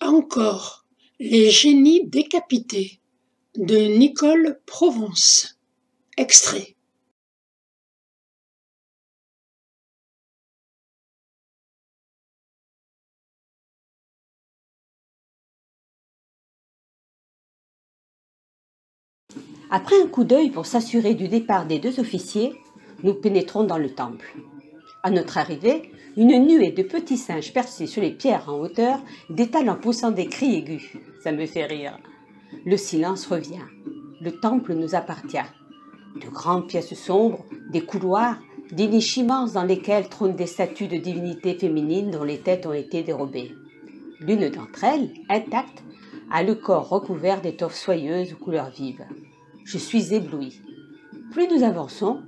encore, les génies décapités de Nicole Provence. Extrait. Après un coup d'œil pour s'assurer du départ des deux officiers, nous pénétrons dans le temple. À notre arrivée, une nuée de petits singes percés sur les pierres en hauteur détalent en poussant des cris aigus. Ça me fait rire. Le silence revient. Le temple nous appartient. De grandes pièces sombres, des couloirs, des niches immenses dans lesquelles trônent des statues de divinités féminines dont les têtes ont été dérobées. L'une d'entre elles, intacte, a le corps recouvert d'étoffes soyeuses aux couleurs vives. Je suis ébloui. Plus nous avançons,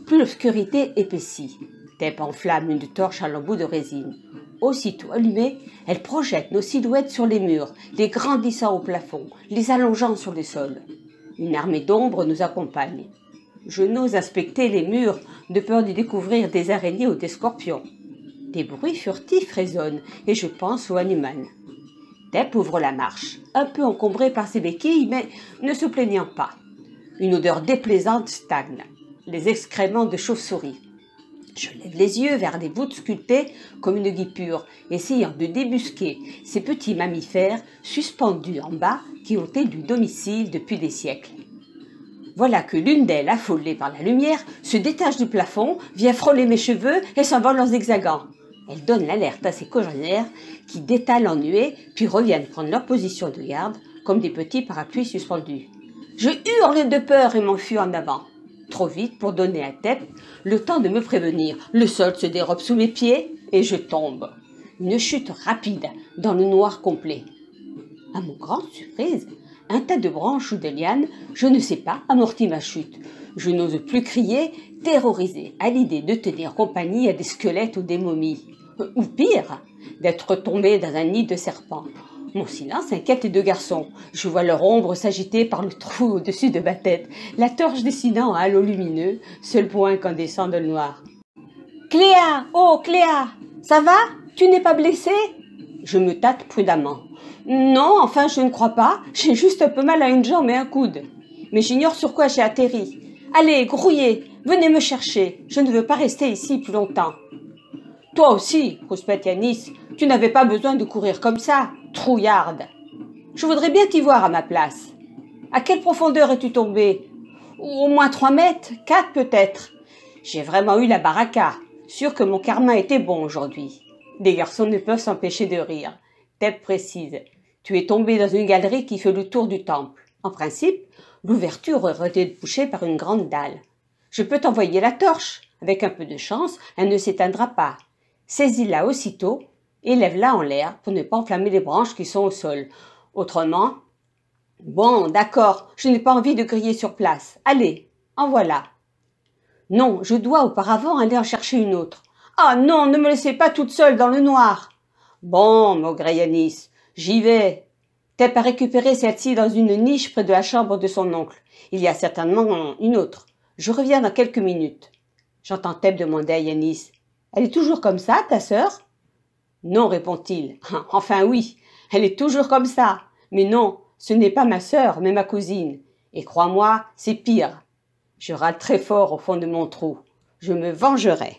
plus l'obscurité épaissit. Tep enflamme une torche à l'embout de résine. Aussitôt allumée, elle projette nos silhouettes sur les murs, les grandissant au plafond, les allongeant sur le sol. Une armée d'ombres nous accompagne. Je n'ose inspecter les murs de peur d'y découvrir des araignées ou des scorpions. Des bruits furtifs résonnent et je pense au Hanuman. Tep ouvre la marche, un peu encombré par ses béquilles, mais ne se plaignant pas. Une odeur déplaisante stagne, les excréments de chauve-souris. Je lève les yeux vers des voûtes sculptées comme une guipure, essayant de débusquer ces petits mammifères suspendus en bas qui ont élu domicile depuis des siècles. Voilà que l'une d'elles, affolée par la lumière, se détache du plafond, vient frôler mes cheveux et s'envole en zigzagant. Elle donne l'alerte à ses congénères qui détalent en nuée puis reviennent prendre leur position de garde comme des petits parapluies suspendus. Je hurle de peur et m'enfuis en avant. Trop vite pour donner à Tep le temps de me prévenir. Le sol se dérobe sous mes pieds et je tombe. Une chute rapide dans le noir complet. À mon grande surprise, un tas de branches ou de lianes, je ne sais pas, amortit ma chute. Je n'ose plus crier, terrorisée à l'idée de tenir compagnie à des squelettes ou des momies. Ou pire, d'être tombée dans un nid de serpents. Mon silence inquiète les deux garçons. Je vois leur ombre s'agiter par le trou au-dessus de ma tête, la torche dessinant un halo lumineux, seul point incandescent de le noir. « Cléa! Oh, Cléa! Ça va? Tu n'es pas blessée ?» Je me tâte prudemment. « Non, enfin, je ne crois pas. J'ai juste un peu mal à une jambe et un coude. Mais j'ignore sur quoi j'ai atterri. Allez, grouillez, venez me chercher. Je ne veux pas rester ici plus longtemps. » « Toi aussi, rouspète Yanis, tu n'avais pas besoin de courir comme ça, trouillarde. Je voudrais bien t'y voir à ma place. À quelle profondeur es-tu tombée? Au moins 3 mètres, 4 peut-être. J'ai vraiment eu la baraka, sûr que mon karma était bon aujourd'hui. » Les garçons ne peuvent s'empêcher de rire. Tep précise. Tu es tombé dans une galerie qui fait le tour du temple. En principe, l'ouverture aurait été bouchée par une grande dalle. Je peux t'envoyer la torche. Avec un peu de chance, elle ne s'éteindra pas. Saisis-la aussitôt et lève-la en l'air pour ne pas enflammer les branches qui sont au sol. Autrement, bon, d'accord, je n'ai pas envie de griller sur place. Allez, en voilà. Non, je dois auparavant aller en chercher une autre. Ah non, ne me laissez pas toute seule dans le noir. Bon, maugréa Yanis, j'y vais. Tep a récupéré celle-ci dans une niche près de la chambre de son oncle. Il y a certainement une autre. Je reviens dans quelques minutes. J'entends Tep demander à Yanis. Elle est toujours comme ça, ta sœur? Non, répond-il. Enfin oui, elle est toujours comme ça. Mais non, ce n'est pas ma sœur, mais ma cousine. Et crois-moi, c'est pire. Je râle très fort au fond de mon trou. Je me vengerai.